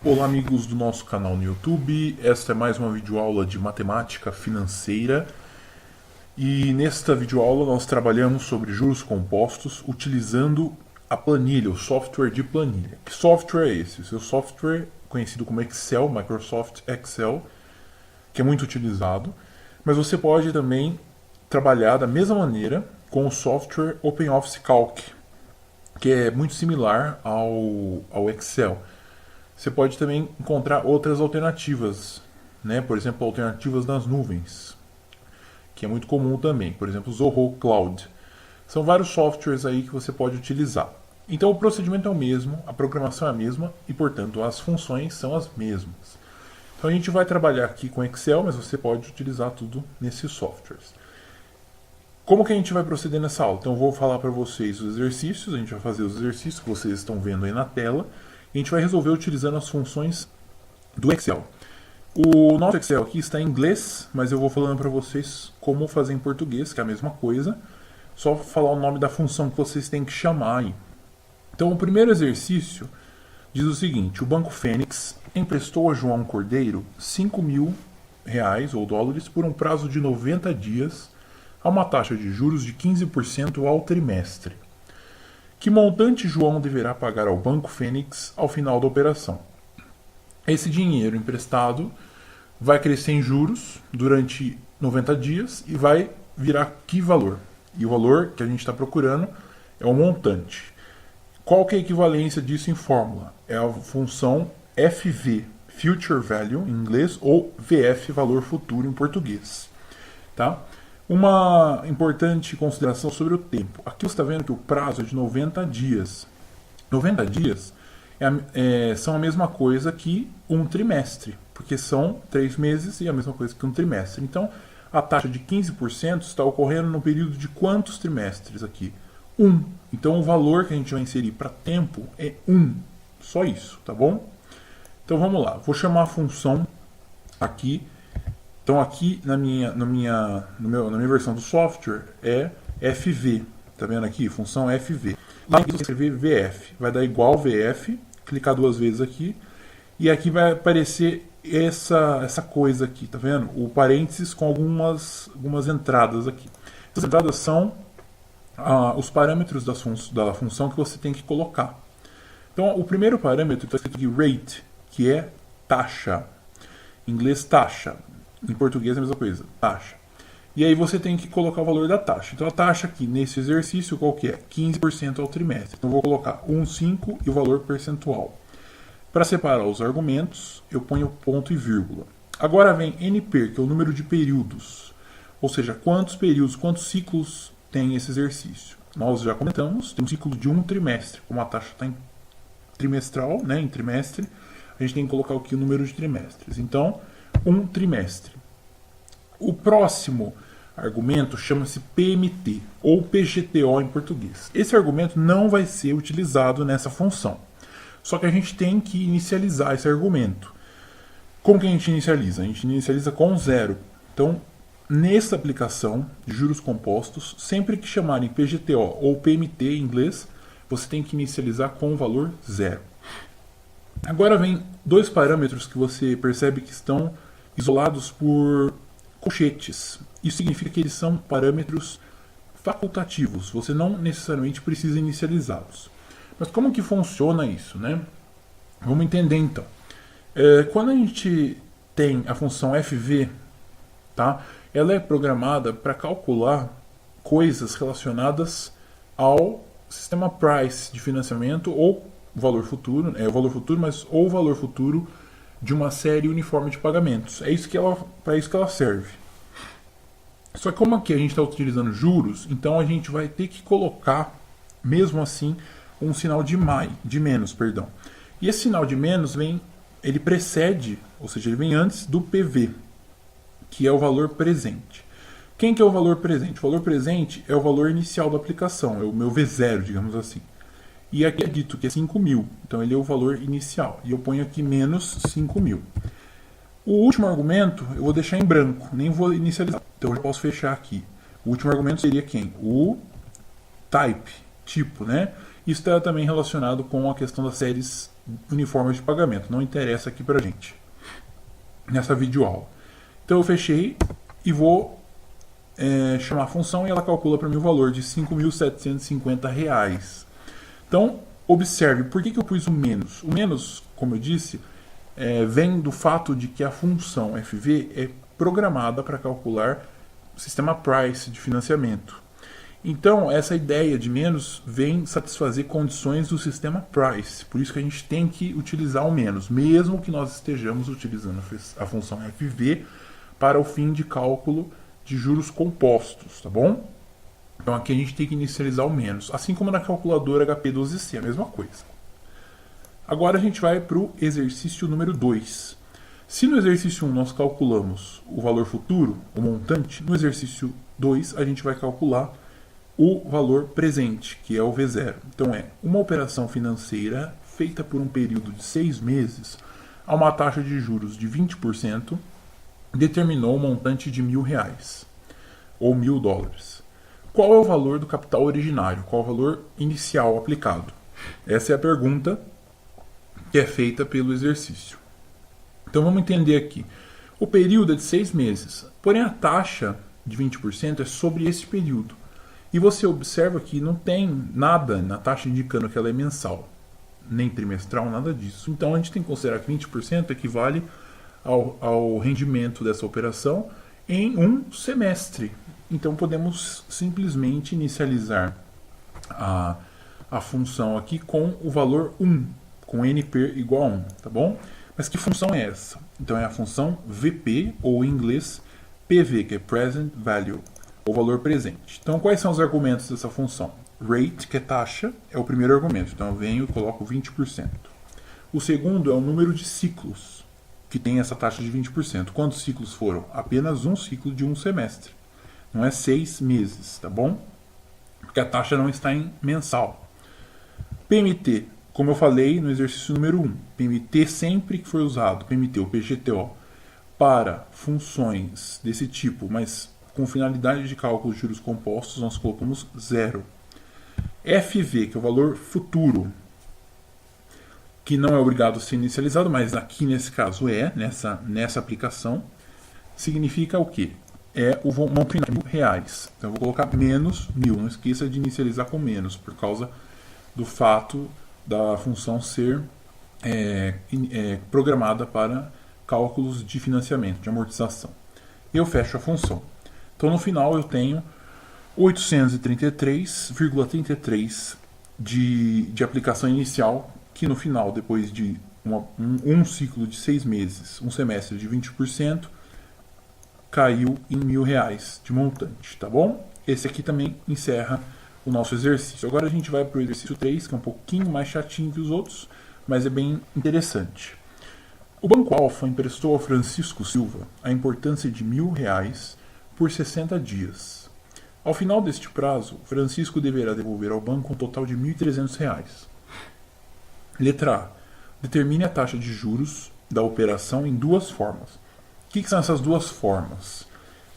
Olá amigos do nosso canal no YouTube, esta é mais uma videoaula de matemática financeira e nesta videoaula nós trabalhamos sobre juros compostos utilizando a planilha, o software de planilha. Que software é esse? O seu software conhecido como Excel, Microsoft Excel, que é muito utilizado, mas você pode também trabalhar da mesma maneira com o software OpenOffice Calc, que é muito similar ao Excel. Você pode também encontrar outras alternativas, né? Por exemplo, alternativas nas nuvens, que é muito comum também. Por exemplo, Zoho Cloud. São vários softwares aí que você pode utilizar. Então o procedimento é o mesmo, a programação é a mesma e, portanto, as funções são as mesmas. Então a gente vai trabalhar aqui com Excel, mas você pode utilizar tudo nesses softwares. Como que a gente vai proceder nessa aula? Então eu vou falar para vocês os exercícios, a gente vai fazer os exercícios que vocês estão vendo aí na tela. A gente vai resolver utilizando as funções do Excel. O nosso Excel aqui está em inglês, mas eu vou falando para vocês como fazer em português, que é a mesma coisa. Só falar o nome da função que vocês têm que chamar aí. Então, o primeiro exercício diz o seguinte: o Banco Fênix emprestou a João Cordeiro R$5.000 ou dólares por um prazo de 90 dias a uma taxa de juros de 15% ao trimestre. Que montante João deverá pagar ao Banco Fênix ao final da operação? Esse dinheiro emprestado vai crescer em juros durante 90 dias e vai virar que valor? E o valor que a gente está procurando é o montante. Qual que é a equivalência disso em fórmula? É a função FV, Future Value em inglês, ou VF, Valor Futuro em português. Tá? Uma importante consideração sobre o tempo. Aqui você está vendo que o prazo é de 90 dias. 90 dias são a mesma coisa que um trimestre, porque são 3 meses e a mesma coisa que um trimestre. Então, a taxa de 15% está ocorrendo no período de quantos trimestres aqui? 1. Então, o valor que a gente vai inserir para tempo é 1. Só isso, tá bom? Então, vamos lá. Vou chamar a função aqui. Então aqui na minha versão do software é FV, tá vendo aqui? Função FV. Lá eu escrever VF, vai dar igual VF, clicar 2 vezes aqui, e aqui vai aparecer essa coisa aqui, tá vendo? O parênteses com algumas entradas aqui. Essas entradas são os parâmetros da função que você tem que colocar. Então o primeiro parâmetro está escrito aqui rate, que é taxa. Em inglês taxa. Em português é a mesma coisa, taxa. E aí você tem que colocar o valor da taxa. Então a taxa aqui nesse exercício qual que é? 15% ao trimestre. Então eu vou colocar 1,5 e o valor percentual. Para separar os argumentos, eu ponho ponto e vírgula. Agora vem NP, que é o número de períodos. Ou seja, quantos períodos, quantos ciclos tem esse exercício. Nós já comentamos, tem um ciclo de um trimestre. Como a taxa está em trimestral, né, em trimestre, a gente tem que colocar aqui o número de trimestres. Então, um trimestre. O próximo argumento chama-se PMT, ou PGTO em português. Esse argumento não vai ser utilizado nessa função. Só que a gente tem que inicializar esse argumento. Como que a gente inicializa? A gente inicializa com 0. Então, nessa aplicação de juros compostos, sempre que chamarem PGTO ou PMT em inglês, você tem que inicializar com o valor 0. Agora vem 2 parâmetros que você percebe que estão isolados por colchetes. Isso significa que eles são parâmetros facultativos. Você não necessariamente precisa inicializá-los. Mas como que funciona isso, né? Vamos entender então. Quando a gente tem a função FV, tá? Ela é programada para calcular coisas relacionadas ao sistema price de financiamento ou valor futuro, o valor futuro, mas ou o valor futuro de uma série uniforme de pagamentos. É isso que para isso que ela serve. Só que como aqui a gente está utilizando juros, então a gente vai ter que colocar, mesmo assim, um sinal de menos, perdão. E esse sinal de menos ele precede, ou seja, ele vem antes do PV, que é o valor presente. Quem que é o valor presente? O valor presente é o valor inicial da aplicação, é o meu V0, digamos assim. E aqui é dito que é 5.000, então ele é o valor inicial. E eu ponho aqui menos 5.000. O último argumento eu vou deixar em branco, nem vou inicializar. Então eu já posso fechar aqui. O último argumento seria quem? O type, tipo, né? Isso está também relacionado com a questão das séries uniformes de pagamento. Não interessa aqui pra gente, nessa videoaula. Então eu fechei e vou chamar a função e ela calcula para mim o valor de R$ 5.750. Então, observe, por que eu pus o menos? O menos, como eu disse, vem do fato de que a função FV é programada para calcular o sistema price de financiamento. Então, essa ideia de menos vem satisfazer condições do sistema price. Por isso que a gente tem que utilizar o menos, mesmo que nós estejamos utilizando a função FV para o fim de cálculo de juros compostos, tá bom? Então aqui a gente tem que inicializar o menos, assim como na calculadora HP12C, a mesma coisa. Agora a gente vai para o exercício número 2. Se no exercício 1 nós calculamos o valor futuro, o montante, no exercício 2 a gente vai calcular o valor presente, que é o V0. Então é uma operação financeira feita por um período de 6 meses a uma taxa de juros de 20%, determinou um montante de R$1.000 ou $1.000. Qual é o valor do capital originário? Qual é o valor inicial aplicado? Essa é a pergunta que é feita pelo exercício. Então vamos entender aqui. O período é de 6 meses, porém a taxa de 20% é sobre esse período. E você observa que não tem nada na taxa indicando que ela é mensal, nem trimestral, nada disso. Então a gente tem que considerar que 20% equivale ao rendimento dessa operação em um semestre. Então podemos simplesmente inicializar a função aqui com o valor 1, com NP igual a 1, tá bom? Mas que função é essa? Então é a função VP, ou em inglês PV, que é Present Value, ou valor presente. Então quais são os argumentos dessa função? Rate, que é taxa, é o primeiro argumento. Então eu venho e coloco 20%. O segundo é o número de ciclos que tem essa taxa de 20%. Quantos ciclos foram? Apenas um ciclo de um semestre. Não é 6 meses, tá bom? Porque a taxa não está em mensal. PMT, como eu falei no exercício número 1, PMT sempre que for usado, PMT ou PGTO, para funções desse tipo, mas com finalidade de cálculo de juros compostos, nós colocamos 0. FV, que é o valor futuro, que não é obrigado a ser inicializado, mas aqui nesse caso nessa aplicação, significa o quê? É o montante de R$1.000. Então eu vou colocar menos 1.000, não esqueça de inicializar com menos, por causa do fato da função ser programada para cálculos de financiamento, de amortização. Eu fecho a função. Então no final eu tenho 833,33 de aplicação inicial, que no final, depois de um ciclo de 6 meses, um semestre de 20%, caiu em R$1.000 de montante, tá bom? Esse aqui também encerra o nosso exercício. Agora a gente vai para o exercício 3, que é um pouquinho mais chatinho que os outros, mas é bem interessante. O Banco Alfa emprestou ao Francisco Silva a importância de R$1.000 por 60 dias. Ao final deste prazo, Francisco deverá devolver ao banco um total de R$1.300. Letra A. Determine a taxa de juros da operação em duas formas. O que são essas duas formas?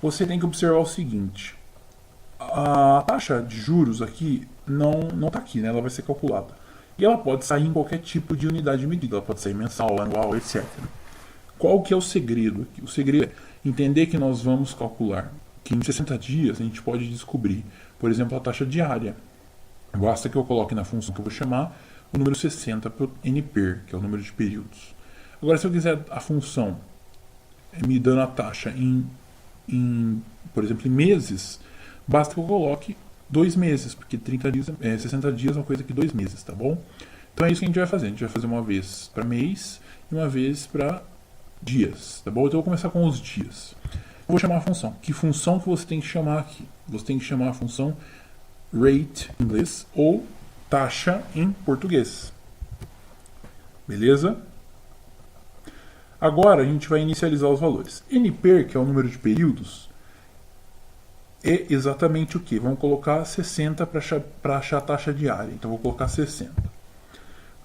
Você tem que observar o seguinte. A taxa de juros aqui não está aqui, né? Ela vai ser calculada. E ela pode sair em qualquer tipo de unidade de medida. Ela pode sair mensal, anual, etc. Qual que é o segredo aqui? O segredo é entender que nós vamos calcular que em 60 dias a gente pode descobrir, por exemplo, a taxa diária. Basta que eu coloque na função que eu vou chamar o número 60 para o NPER, que é o número de períodos. Agora, se eu quiser a função me dando a taxa por exemplo, em meses, basta que eu coloque 2 meses, porque 60 dias é uma coisa que 2 meses, tá bom? Então é isso que a gente vai fazer. A gente vai fazer uma vez para mês e uma vez para dias, tá bom? Então eu vou começar com os dias. Eu vou chamar a função. Que função que você tem que chamar aqui? Você tem que chamar a função rate em inglês ou taxa em português. Beleza? Agora a gente vai inicializar os valores. NPER, que é o número de períodos, é exatamente o que? Vamos colocar 60 para achar a taxa diária. Então vou colocar 60.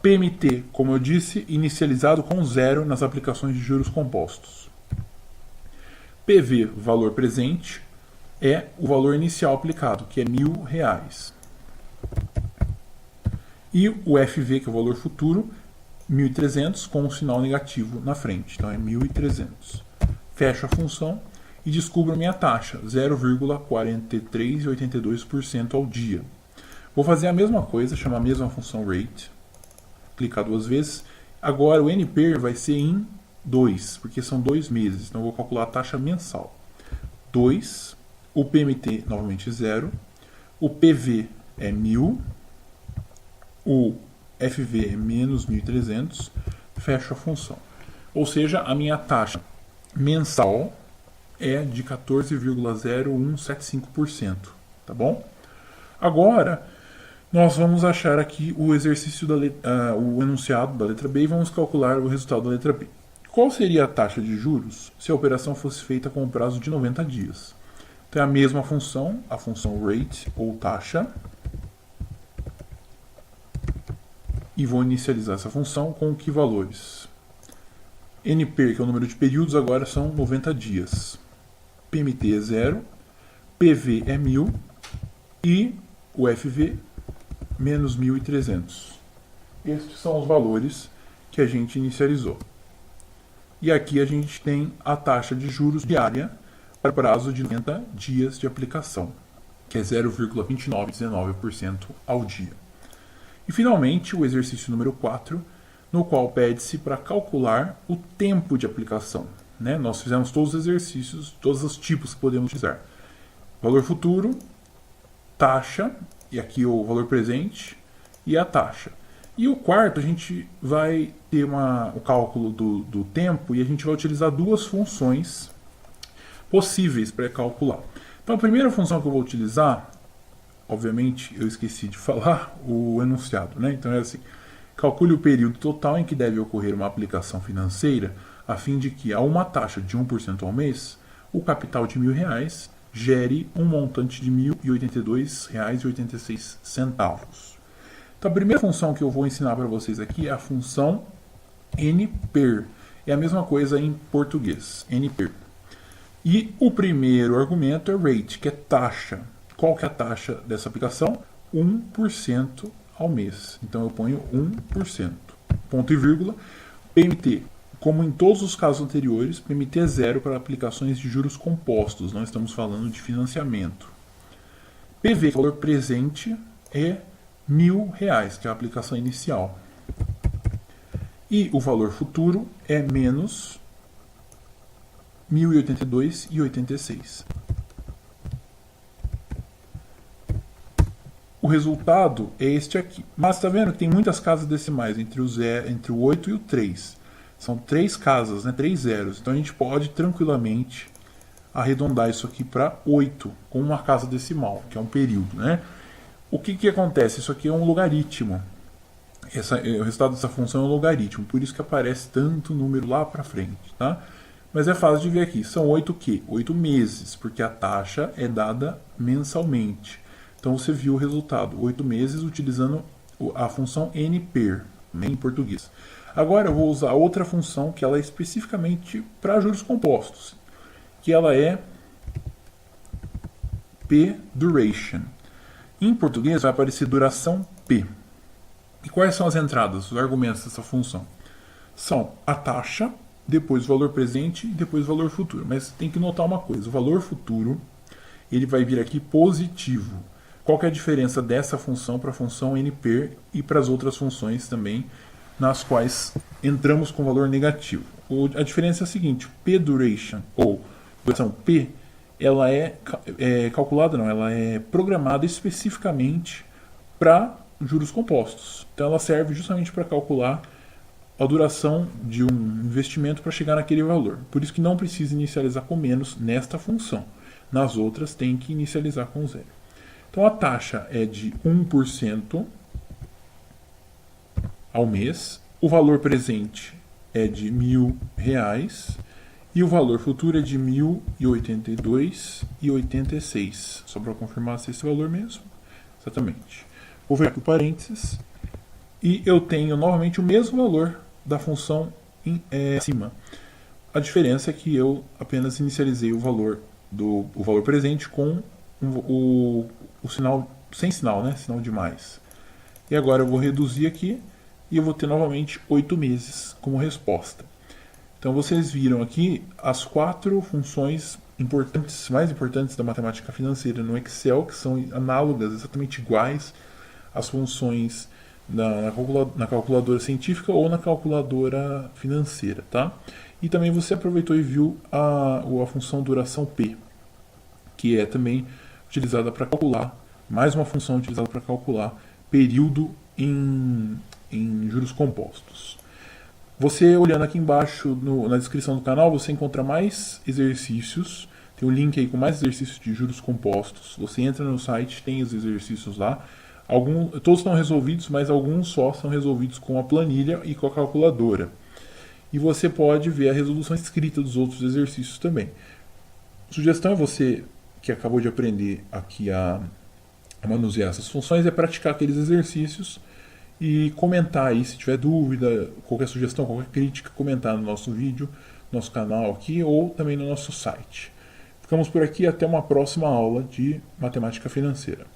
PMT, como eu disse, inicializado com 0 nas aplicações de juros compostos. PV, valor presente, é o valor inicial aplicado, que é R$1.000. E o FV, que é o valor futuro, 1.300 com um sinal negativo na frente. Então é 1.300. Fecho a função e descubro a minha taxa, 0,4382% ao dia. Vou fazer a mesma coisa, chamar a mesma função rate, clicar 2 vezes. Agora o NPER vai ser em 2, porque são 2 meses. Então eu vou calcular a taxa mensal. 2, o PMT novamente 0, o PV é 1.000, o FV é menos 1.300, fecho a função. Ou seja, a minha taxa mensal é de 14,0175%, tá bom? Agora, nós vamos achar aqui o exercício o enunciado da letra B e vamos calcular o resultado da letra B. Qual seria a taxa de juros se a operação fosse feita com um prazo de 90 dias? Então é a mesma função, a função rate ou taxa, e vou inicializar essa função com que valores? NPER, que é o número de períodos, agora são 90 dias. PMT é 0, PV é 1.000 e o FV menos 1.300. Estes são os valores que a gente inicializou. E aqui a gente tem a taxa de juros diária para prazo de 90 dias de aplicação, que é 0,2919% ao dia. E finalmente o exercício número 4, no qual pede-se para calcular o tempo de aplicação. Nós fizemos todos os exercícios, todos os tipos que podemos utilizar. Valor futuro, taxa, e aqui o valor presente, e a taxa. E o quarto, a gente vai ter o cálculo do tempo e a gente vai utilizar duas funções possíveis para calcular. Então a primeira função que eu vou utilizar, obviamente eu esqueci de falar o enunciado, Então é assim: calcule o período total em que deve ocorrer uma aplicação financeira, a fim de que, a uma taxa de 1% ao mês, o capital de R$1.000 gere um montante de R$ 1.082,86. Então a primeira função que eu vou ensinar para vocês aqui é a função NPER. É a mesma coisa em português, NPER. E o primeiro argumento é rate, que é taxa. Qual que é a taxa dessa aplicação? 1% ao mês. Então eu ponho 1%. Ponto e vírgula. PMT. Como em todos os casos anteriores, PMT é 0 para aplicações de juros compostos. Nós estamos falando de financiamento. PV, valor presente, é R$1.000, que é a aplicação inicial. E o valor futuro é menos 1.082,86. O resultado é este aqui. Mas está vendo que tem muitas casas decimais entre o 8 e o 3. São 3 casas, 3 zeros. Então a gente pode tranquilamente arredondar isso aqui para 8, com uma casa decimal, que é um período. O que acontece? Isso aqui é um logaritmo. O resultado dessa função é um logaritmo, por isso que aparece tanto número lá para frente. Tá? Mas é fácil de ver aqui. São 8 quê? 8 meses, porque a taxa é dada mensalmente. Então você viu o resultado, 8 meses utilizando a função NPER, em português. Agora eu vou usar outra função que ela é especificamente para juros compostos, que ela é P-duration. Em português vai aparecer duração P. E quais são as entradas, os argumentos dessa função? São a taxa, depois o valor presente e depois o valor futuro. Mas tem que notar uma coisa, o valor futuro ele vai vir aqui positivo. Qual que é a diferença dessa função para a função NPER e para as outras funções também, nas quais entramos com valor negativo? A diferença é a seguinte: P-duration, ou duração P, ela é calculada, ela é programada especificamente para juros compostos. Então ela serve justamente para calcular a duração de um investimento para chegar naquele valor. Por isso que não precisa inicializar com menos nesta função. Nas outras tem que inicializar com 0. Então a taxa é de 1% ao mês, o valor presente é de R$1.000 e o valor futuro é de 1.082,86. Só para confirmar se esse valor mesmo. Exatamente. Vou ver aqui o parênteses. e eu tenho novamente o mesmo valor da função acima. A diferença é que eu apenas inicializei o valor presente com o sinal sem sinal, né? Sinal de mais. E agora eu vou reduzir aqui e eu vou ter novamente 8 meses como resposta. Então vocês viram aqui as 4 funções mais importantes da matemática financeira no Excel, que são análogas, exatamente iguais às funções na calculadora científica ou na calculadora financeira, tá? E também você aproveitou e viu a função duração P, que é também utilizada para calcular, mais uma função utilizada para calcular período em juros compostos. Você olhando aqui embaixo na descrição do canal, você encontra mais exercícios. Tem um link aí com mais exercícios de juros compostos. Você entra no site, tem os exercícios lá. Todos estão resolvidos, mas alguns só são resolvidos com a planilha e com a calculadora. E você pode ver a resolução escrita dos outros exercícios também. A sugestão é você, que acabou de aprender aqui a manusear essas funções, é praticar aqueles exercícios e comentar aí se tiver dúvida, qualquer sugestão, qualquer crítica, comentar no nosso vídeo, no nosso canal aqui ou também no nosso site. Ficamos por aqui, até uma próxima aula de matemática financeira.